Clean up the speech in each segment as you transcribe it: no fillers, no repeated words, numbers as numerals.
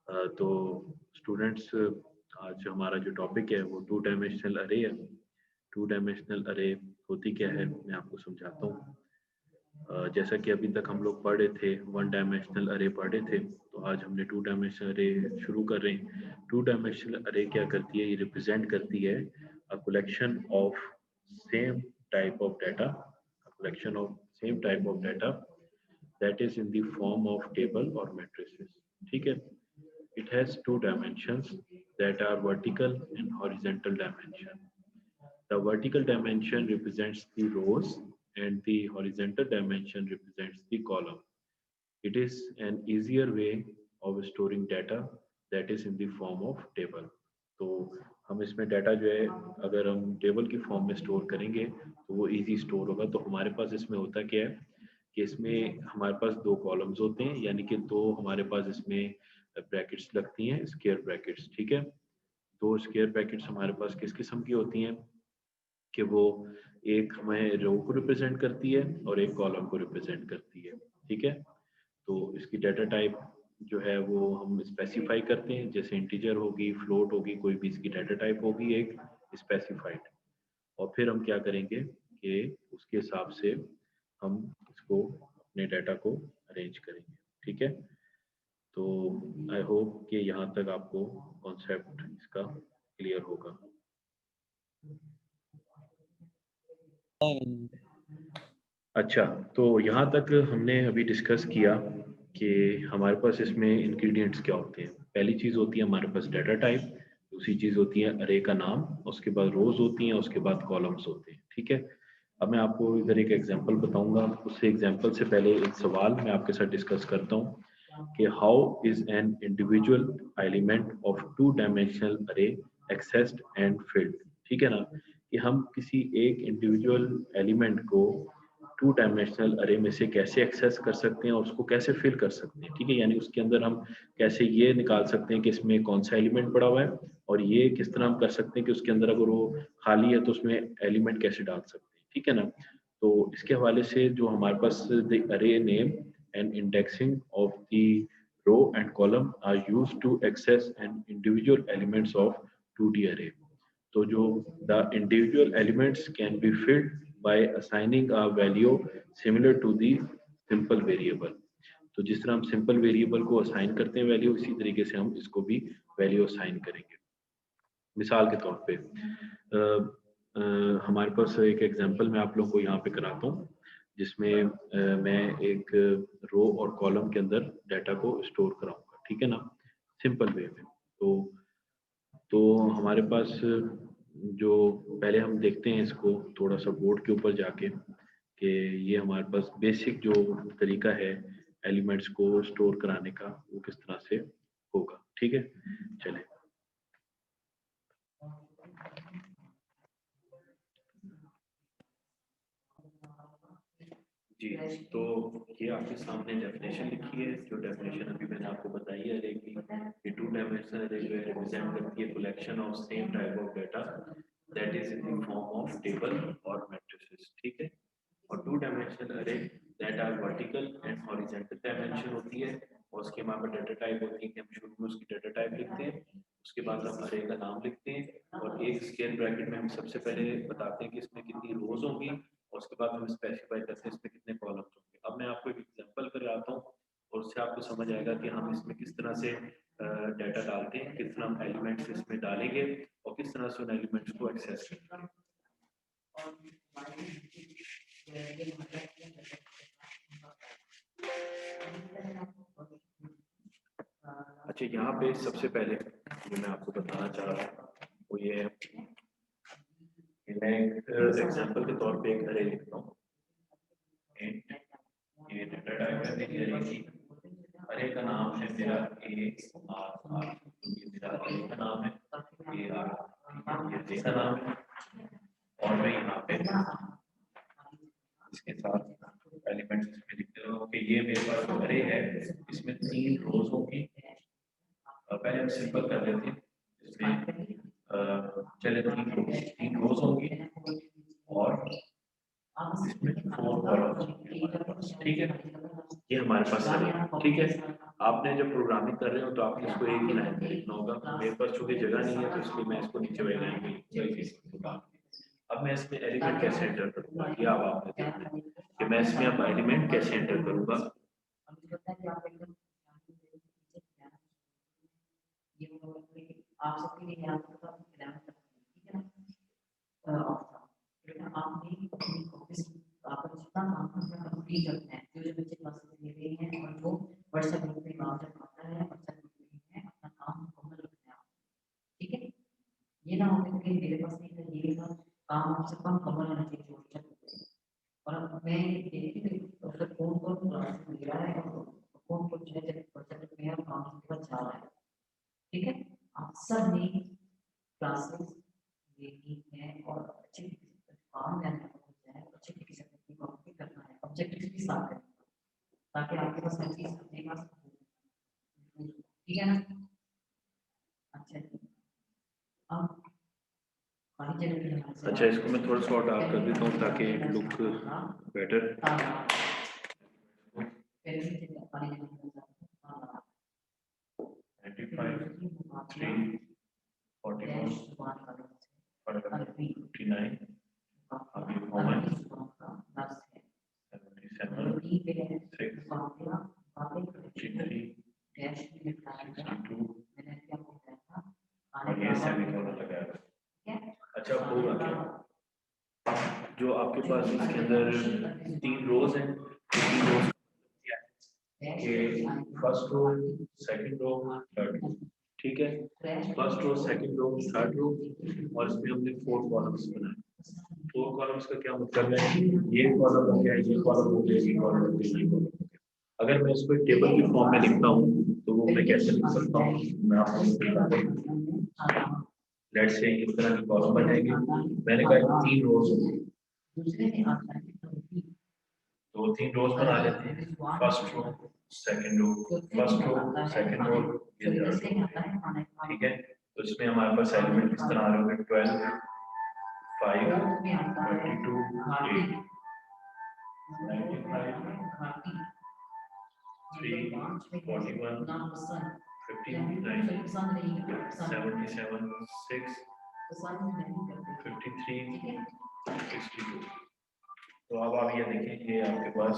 तो स्टूडेंट्स, आज हमारा जो टॉपिक है वो टू डायमेंशनल अरे है। टू डायमेंशनल अरे होती क्या है, मैं आपको समझाता हूँ। जैसा कि अभी तक हम लोग पढ़ रहे थे, वन डायमेंशनल अरे पढ़ रहे थे, तो आज हमने टू डायमेंशनल अरे शुरू कर रहे हैं। टू डायमेंशनल अरे क्या करती है, ये रिप्रेजेंट करती है a collection of same type of data, a collection of same type of data that is in the form of table or matrices. ठीक है? It has two dimensions that are vertical and horizontal dimension. The vertical dimension represents the rows and the horizontal dimension represents the column. It is an easier way of storing data that is in the form of table. तो हम इसमें data जो है अगर हम table की form में store करेंगे तो वो इजी स्टोर होगा। तो हमारे पास इसमें होता क्या है कि इसमें हमारे पास दो कॉलम्स होते हैं, यानी कि दो हमारे पास इसमें ब्रैकेट्स लगती हैं, स्क्वायर ब्रैकेट्स। ठीक है? दो स्क्वायर ब्रैकेट्स हमारे पास किस किस्म की होती हैं कि वो एक हमें रो को रिप्रेजेंट करती है और एक कॉलम को रिप्रेजेंट करती है। ठीक है? तो इसकी डाटा टाइप जो है वो हम स्पेसिफाई करते हैं, जैसे इंटीजर होगी, फ्लोट होगी, कोई भी इसकी डाटा टाइप होगी एक स्पेसिफाइड। और फिर हम क्या करेंगे कि उसके हिसाब से हम इसको अपने डाटा को अरेंज करेंगे। ठीक है? तो आई होप कि यहाँ तक आपको कॉन्सेप्ट इसका क्लियर होगा। अच्छा, तो यहाँ तक हमने अभी डिस्कस किया कि हमारे पास इसमें इंग्रेडिएंट्स क्या होते हैं। पहली चीज़ होती है हमारे पास डाटा टाइप, दूसरी चीज़ होती है अरे का नाम, उसके बाद रोज होती हैं, उसके बाद कॉलम्स होते हैं। ठीक है? अब मैं आपको इधर एक एग्जांपल बताऊंगा, उससे एग्जांपल से पहले एक सवाल मैं आपके साथ डिस्कस करता हूँ कि how is an individual element of to dimensional अरे एक्सेस्ड एंड फिल्ड। ठीक है ना, कि हम किसी एक इंडिविजुअल एलिमेंट को टू डायमेंशनल अरे में से कैसे एक्सेस कर सकते हैं और उसको कैसे फिल कर सकते हैं। ठीक है? यानी उसके अंदर हम कैसे ये निकाल सकते हैं कि इसमें कौन सा एलिमेंट पड़ा हुआ है, और ये किस तरह हम कर सकते हैं कि उसके अंदर अगर वो खाली है तो उसमें एलिमेंट कैसे डाल सकते हैं। ठीक है ना? तो इसके हवाले से जो हमारे पास द अरे name and indexing of the row and column are used to access an individual elements of 2D array. तो जो the individual elements can be filled by assigning a value similar to the simple variable. तो जिस तरह हम simple variable को assign करते हैं value, इसी तरीके से हम इसको भी वैल्यू असाइन करेंगे। मिसाल के तौर पे हमारे पास एक एग्जांपल मैं आप लोगों को यहाँ पे कराता हूँ, जिसमें मैं एक रो और कॉलम के अंदर डाटा को स्टोर कराऊंगा। ठीक है ना, सिंपल वे में। तो हमारे पास जो पहले हम देखते हैं इसको थोड़ा सा बोर्ड के ऊपर जाके कि ये हमारे पास बेसिक जो तरीका है एलिमेंट्स को स्टोर कराने का वो किस तरह से होगा। ठीक है, चलें। जी, तो ये आपके सामने डेफिनेशन लिखी है। जो डेफिनेशन अभी मैंने आपको बताई है अरे की, ये टू डायमेंशनल अरे जो है रिप्रेजेंट करती है collection of same type of data that is in the form of table और मैट्रिसेस। ठीक है? और two dimensional array that are vertical and horizontal dimension होती है, और उसके बाद में डाटा टाइप होती है कि हम शुरू में उसकी डाटा टाइप लिखते हैं, उसके बाद हम अरे का नाम लिखते हैं, और एक स्क्वायर ब्रैकेट में हम सबसे पहले बताते हैं कि इसमें कितनी रोज होंगी, और उसके बाद हम स्पेसिफाई करते हैं इसमें कितने कॉलम्स होंगे। अब मैं आपको एक एग्जांपल कराता हूँ और उससे आपको समझ आएगा कि हम इसमें किस तरह से डाटा डालते हैं, किस तरह हम एलिमेंट्स इसमें डालेंगे और किस तरह से उन एलिमेंट्स को एक्सेस करेंगे। अच्छा, यहाँ पे सबसे पहले जो मैं आपको बताना चाह रहा हूँ वो ये है कि मैं एक एग्जांपल के तौर पे एक अरे लिखता हूँ। ये डाटा टाइप है मेरी अरे की, अरे का नाम है मेरा ए आर आर, ये मेरा अरे का नाम है ए आर, ये अरे का नाम है, और मैं यहाँ पे इसके साथ एलिमेंट्स इसमें लिखते हो कि ये मेरे पास जो अरे है इसमें 3 रोज होंगी। पहले हम सिंपल कर लेते हैं, इसमें चले 3 रोज होंगी और इसमें 4 कॉलम्स होंगे हमारे पास। ठीक है? ये हमारे पास अरे। ठीक है? आपने जब प्रोग्रामिंग कर रहे हो तो आपने इसको एक ही लाइन में लिखना होगा। मेरे पास चूंकि जगह नहीं है तो इसलिए मैं इसको नीचे वाली लाइन में लिखूंगा। अब मैं इसमें एलिमेंट कैसे एंटर करूंगा, ये अब आपने देखना है कि मैं इसमें अब एलिमेंट कैसे एंटर करूंगा। ये ना हो कि मेरे पास नहीं था, ये था काम आपसे कम कवर होना चाहिए। और मैं देखती थी तो कौन कौन क्लास ले रहा है और कौन कौन जो है प्रोजेक्ट में काम के बाद जा रहा है। ठीक है, आप सब ने क्लासेस लेनी है और अच्छे काम करना है, अच्छे तरीके से कंप्लीट करना है, ऑब्जेक्टिव्स भी साथ करना है ताकि आपके पास हर चीज अपने पास। ठीक है ना? अच्छा अब अच्छा, इसको मैं थोड़ा सा डार्क कर देता हूँ ताकि इट लुक बेटर। अच्छा, होगा क्या जो आपके पास इसके अंदर 3 रोज हैं, 3 रोज ये first row, second row, third row. ठीक है, first row, second row, third row और इसमें हमने 4 कॉलम्स बनाए। 4 कॉलम्स का क्या मतलब है, ये कॉलम हो गया, ये कॉलम हो गया, ये कॉलम हो गया, ये कॉलम हो गया। अगर मैं इसको टेबल की फॉर्म में लिखता हूँ तो वो मैं कैसे लिख सकता हूँ, मैं आपको बताता हूँ। लेट्स से इस तरह के कॉलम बनेंगे। मैंने कहा 3 रोज होंगे तो 3 रोज बना लेते हैं। First row, second row, first row, second row, ये थर्ड रो। ठीक है, तो इसमें हमारे पास एलिमेंट किस तरह आ रहे होंगे, 12, 5, 32, 8, 95, 3, 41, 59, 77, 6, 53, 62। तो अब आप ये देखें, ये आपके पास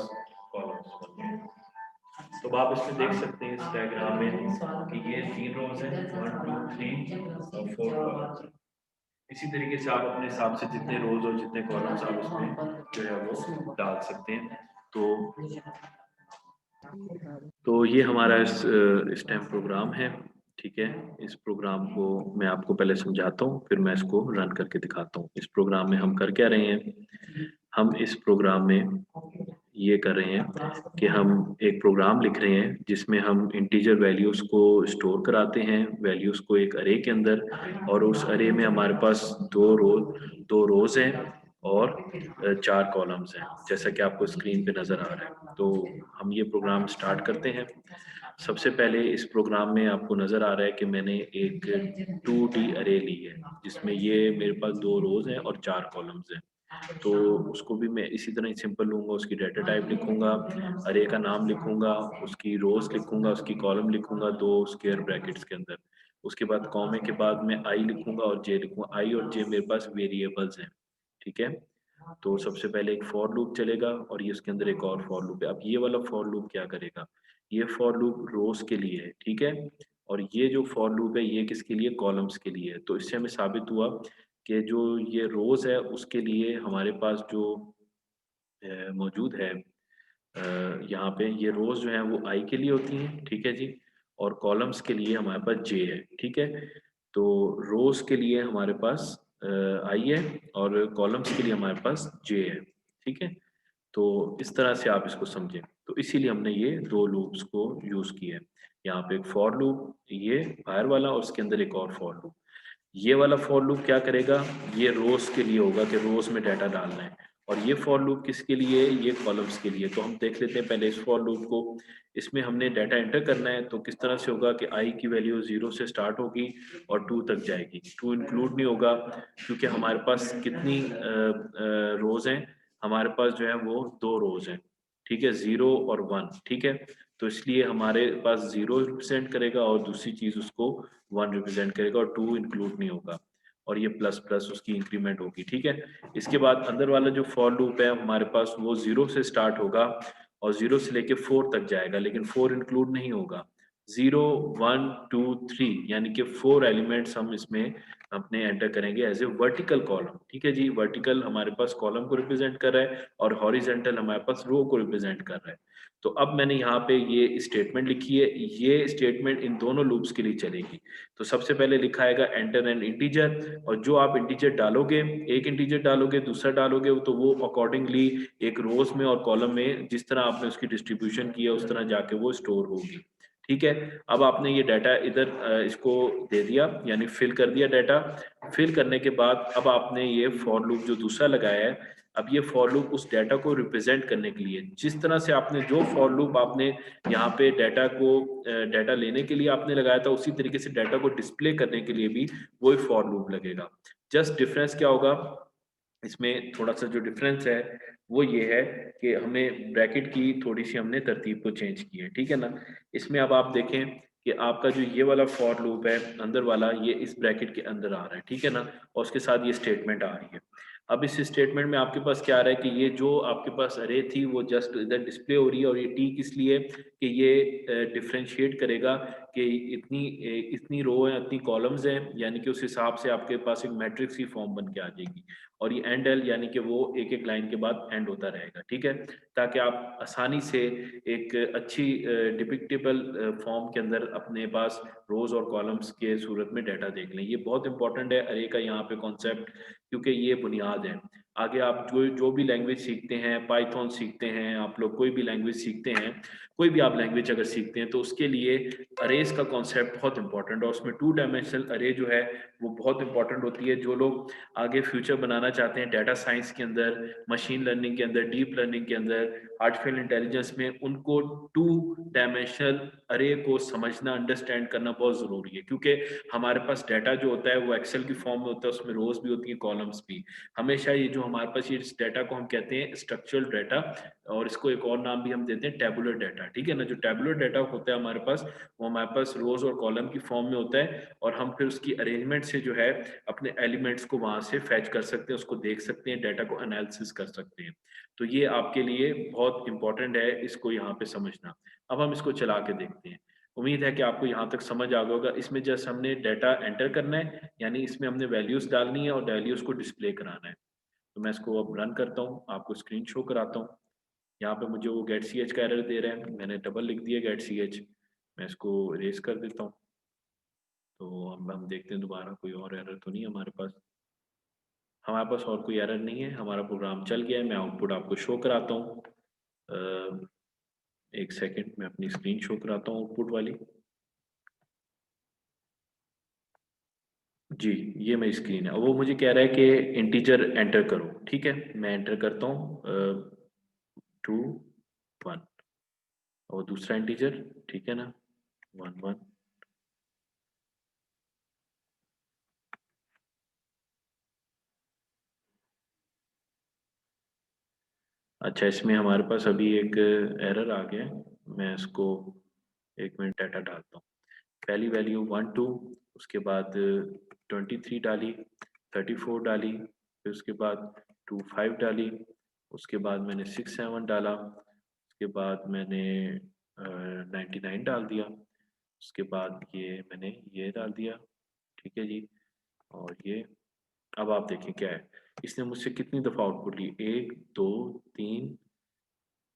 कॉलम्स बन गए। तो आप इसमें देख सकते हैं इस डायग्राम में कि ये 3 रोज हैं, 1, 2, 3 और 4 कॉलम्स हैं। इसी तरीके से आप अपने हिसाब से जितने रोज और जितने कॉलम्स आप इसमें जो है वो डाल सकते हैं। तो ये हमारा स्टेम प्रोग्राम है। ठीक है, इस प्रोग्राम को मैं आपको पहले समझाता हूँ, फिर मैं इसको रन करके दिखाता हूँ। इस प्रोग्राम में हम कर क्या रहे हैं, हम इस प्रोग्राम में ये कर रहे हैं कि हम एक प्रोग्राम लिख रहे हैं जिसमें हम इंटीजर वैल्यूज को स्टोर कराते हैं, वैल्यूज को एक अरे के अंदर, और उस अरे में हमारे पास 2 रोज हैं और 4 कॉलम्स हैं, जैसा कि आपको स्क्रीन पे नजर आ रहा है। तो हम ये प्रोग्राम स्टार्ट करते हैं। सबसे पहले इस प्रोग्राम में आपको नजर आ रहा है कि मैंने एक 2D अरे ली है जिसमें ये मेरे पास 2 रोज हैं और 4 कॉलम्स हैं। तो उसको भी मैं इसी तरह ही सिंपल लूंगा, उसकी डाटा टाइप लिखूंगा, अरे का नाम लिखूंगा, उसकी रोज लिखूंगा, उसकी कॉलम लिखूंगा 2 स्क्वायर ब्रैकेट्स के अंदर। उसके बाद कॉमे के बाद मैं आई लिखूंगा और जे लिखूंगा। आई और जे मेरे पास वेरिएबल्स हैं। ठीक है, तो सबसे पहले एक फॉर लूप चलेगा और ये उसके अंदर एक और फॉर लूप है। अब ये वाला फॉर लूप क्या करेगा, ये फॉर लूप रोज के लिए है। ठीक है, और ये जो फॉर लूप है ये किसके लिए, कॉलम्स के लिए है। तो इससे हमें साबित हुआ कि जो ये रोज है उसके लिए हमारे पास जो मौजूद है यहाँ पे, ये रोज जो है वो आई के लिए होती हैं। ठीक है जी, और कॉलम्स के लिए हमारे पास जे है। ठीक है, तो रोज के लिए हमारे पास आई है और कॉलम्स के लिए हमारे पास जे है। ठीक है, तो इस तरह से आप इसको समझें। तो इसीलिए हमने ये 2 लूप्स को यूज किया है। यहाँ पे एक फॉर लूप, ये बाहर वाला, और उसके अंदर एक और फॉर लूप। ये वाला फॉर लूप क्या करेगा, ये रोज के लिए होगा कि रोज में डाटा डालना है, और ये फॉर लूप किसके लिए, ये कॉलम्स के लिए। तो हम देख लेते हैं पहले इस फॉर लूप को। इसमें हमने डाटा एंटर करना है, तो किस तरह से होगा कि आई की वैल्यू 0 से स्टार्ट होगी और 2 तक जाएगी। 2 इंक्लूड नहीं होगा क्योंकि हमारे पास कितनी रोज हैं, हमारे पास जो है वो 2 रोज हैं। ठीक है, 0 और 1। ठीक है, तो इसलिए हमारे पास 0 रिप्रेजेंट करेगा और दूसरी चीज उसको 1 रिप्रेजेंट करेगा और 2 इंक्लूड नहीं होगा, और ये प्लस प्लस उसकी इंक्रीमेंट होगी। ठीक है, इसके बाद अंदर वाला जो फॉर लूप है हमारे पास वो 0 से स्टार्ट होगा और 0 से लेके 4 तक जाएगा, लेकिन 4 इंक्लूड नहीं होगा। 0 1 2 3 यानी कि 4 एलिमेंट्स हम इसमें अपने एंटर करेंगे एज ए वर्टिकल कॉलम। ठीक है जी, वर्टिकल हमारे पास कॉलम को रिप्रेजेंट कर रहा है और हॉरिजेंटल हमारे पास रो को रिप्रेजेंट कर रहा है। तो अब मैंने यहाँ पे ये स्टेटमेंट लिखी है, ये स्टेटमेंट इन दोनों लूप्स के लिए चलेगी। तो सबसे पहले लिखा आएगा एंटर एन इंटीजर, और जो आप इंटीजर डालोगे, एक इंटीजर डालोगे दूसरा डालोगे, तो वो अकॉर्डिंगली एक रोज में और कॉलम में जिस तरह आपने उसकी डिस्ट्रीब्यूशन की है उस तरह जाके वो स्टोर होगी। ठीक है, अब आपने ये डाटा इधर इसको दे दिया, यानी फिल कर दिया डाटा। फिल करने के बाद अब आपने ये फॉर लूप जो दूसरा लगाया है, अब ये फॉर लूप उस डाटा को रिप्रेजेंट करने के लिए, जिस तरह से आपने जो फॉर लूप आपने यहाँ पे डाटा को डाटा लेने के लिए आपने लगाया था, उसी तरीके से डाटा को डिस्प्ले करने के लिए भी वही फॉर लूप लगेगा। जस्ट डिफरेंस क्या होगा इसमें, थोड़ा सा जो डिफरेंस है वो ये है कि हमें ब्रैकेट की थोड़ी सी हमने तरतीब को चेंज की है। ठीक है ना, इसमें अब आप देखें कि आपका जो ये वाला फॉर लूप है अंदर वाला, ये इस ब्रैकेट के अंदर आ रहा है। ठीक है ना, और उसके साथ ये स्टेटमेंट आ रही है। अब इस स्टेटमेंट में आपके पास क्या आ रहा है कि ये जो आपके पास अरे थी वो जस्ट इधर डिस्प्ले हो रही है, और ये टी किस लिए कि ये डिफरेंशिएट करेगा कि इतनी रो है, इतनी कॉलम्स हैं, यानी कि उस हिसाब से आपके पास एक मैट्रिक्स की फॉर्म बन के आ जाएगी। और ये एंड एल यानी कि वो एक एक लाइन के बाद एंड होता रहेगा। ठीक है, ताकि आप आसानी से एक अच्छी डिपिक्टेबल फॉर्म के अंदर अपने पास रोज और कॉलम्स के सूरत में डाटा देख लें। ये बहुत इंपॉर्टेंट है अरे का यहाँ पे कॉन्सेप्ट, क्योंकि ये बुनियाद है। आगे आप जो जो भी लैंग्वेज सीखते हैं, पाइथन सीखते हैं, आप लोग कोई भी लैंग्वेज सीखते हैं, कोई भी आप लैंग्वेज अगर सीखते हैं, तो उसके लिए अरेज का कॉन्सेप्ट बहुत इंपॉर्टेंट है। उसमें 2 डायमेंशनल अरे जो है वो बहुत इंपॉर्टेंट होती है। जो लोग आगे फ्यूचर बनाना चाहते हैं डाटा साइंस के अंदर, मशीन लर्निंग के अंदर, डीप लर्निंग के अंदर, आर्टिफिशियल इंटेलिजेंस में, उनको 2 डायमेंशनल अरे को समझना, अंडरस्टैंड करना बहुत ज़रूरी है। क्योंकि हमारे पास डाटा जो होता है वो एक्सेल की फॉर्म में होता है, उसमें रोज भी होती है, कॉलम्स भी। हमेशा ये जो हमारे पास ये डाटा को हम कहते हैं स्ट्रक्चरल डाटा, और इसको एक और नाम भी हम देते हैं टेबुलर डाटा। ठीक है ना, जो टेबुलर डाटा होता है हमारे पास, वो हमारे पास रोज और कॉलम की फॉर्म में होता है, और हम फिर उसकी अरेंजमेंट से जो है अपने एलिमेंट्स को वहां से फैच कर सकते हैं, उसको देख सकते हैं, डाटा को एनालिसिस कर सकते हैं। तो ये आपके लिए बहुत इंपॉर्टेंट है इसको यहाँ पे समझना। अब हम इसको चला के देखते हैं। उम्मीद है कि आपको यहाँ तक समझ आ गया होगा। इसमें जस्ट हमने डाटा एंटर करना है, यानी इसमें हमने वैल्यूज डालनी है और वैल्यूज को डिस्प्ले कराना है। तो मैं इसको अब रन करता हूँ, आपको स्क्रीन शो कराता हूँ। यहाँ पे मुझे वो गेट सी एच का एरर दे रहा है, मैंने डबल लिख दिया गेट सी एच। मैं इसको इरेज कर देता हूँ। तो अब हम देखते हैं दोबारा कोई और एरर तो नहीं है हमारे पास। हमारे पास और कोई एरर नहीं है, हमारा प्रोग्राम चल गया है। मैं आउटपुट आपको शो कराता हूँ। एक सेकंड, मैं अपनी स्क्रीन शो कराता हूँ आउटपुट वाली। जी, ये मेरी स्क्रीन है। वो मुझे कह रहा है कि इंटीजर एंटर करो। ठीक है, मैं एंटर करता हूँ 2 1, और दूसरा इंटीजर, ठीक है ना, 1 1। अच्छा, इसमें हमारे पास अभी एक एरर आ गया है। मैं इसको एक मिनट डाटा डालता हूँ। पहली वैल्यू 1 2, उसके बाद 23 डाली, 34 डाली, फिर उसके बाद 2 5 डाली, उसके बाद मैंने 6 7 डाला, उसके बाद मैंने 99 डाल दिया, उसके बाद ये मैंने ये डाल दिया। ठीक है जी, और ये अब आप देखें क्या है। इसने मुझसे कितनी दफ़ा आउटपुट ली, 1 2 3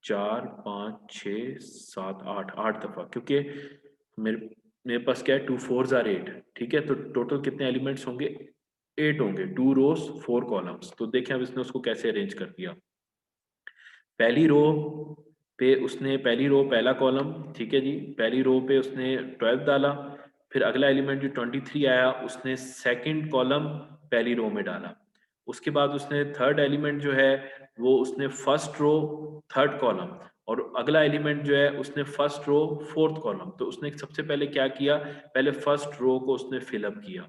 4 5 6 7 8, 8 दफ़ा, क्योंकि मेरे मेरे पास क्या है, 2 4 आर 8। ठीक है, तो टोटल कितने एलिमेंट्स होंगे, 8 होंगे, 2 रोज 4 कॉलम्स। तो देखें अब इसने उसको कैसे अरेंज कर दिया। पहली रो पे उसने पहली रो पहला कॉलम, ठीक है जी, पहली रो पे उसने 12 डाला। फिर अगला एलिमेंट जो 23 आया उसने सेकंड कॉलम पहली रो में डाला। उसके बाद उसने थर्ड एलिमेंट जो है वो उसने फर्स्ट रो थर्ड कॉलम, और अगला एलिमेंट जो है उसने फर्स्ट रो फोर्थ कॉलम। तो उसने सबसे पहले क्या किया, पहले फर्स्ट रो को उसने फिलअप किया,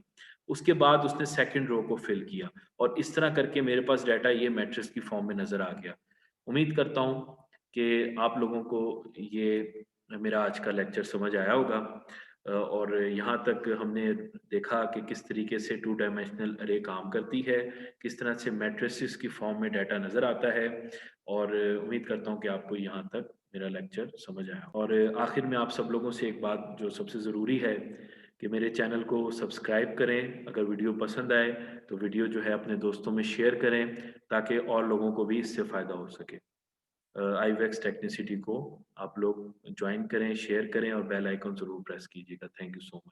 उसके बाद उसने सेकंड रो को फिल किया, और इस तरह करके मेरे पास डाटा ये मैट्रिक्स की फॉर्म में नजर आ गया। उम्मीद करता हूँ कि आप लोगों को ये मेरा आज का लेक्चर समझ आया होगा। और यहाँ तक हमने देखा कि किस तरीके से टू डायमेंशनल अरे काम करती है, किस तरह से मैट्रिसेस की फॉर्म में डाटा नज़र आता है, और उम्मीद करता हूँ कि आपको यहाँ तक मेरा लेक्चर समझ आया। और आखिर में आप सब लोगों से एक बात जो सबसे ज़रूरी है कि मेरे चैनल को सब्सक्राइब करें। अगर वीडियो पसंद आए तो वीडियो जो है अपने दोस्तों में शेयर करें, ताकि और लोगों को भी इससे फ़ायदा हो सके। आईवेक्स टेक्निसिटी को आप लोग ज्वाइन करें, शेयर करें और बेल आइकन ज़रूर प्रेस कीजिएगा। Thank you so much.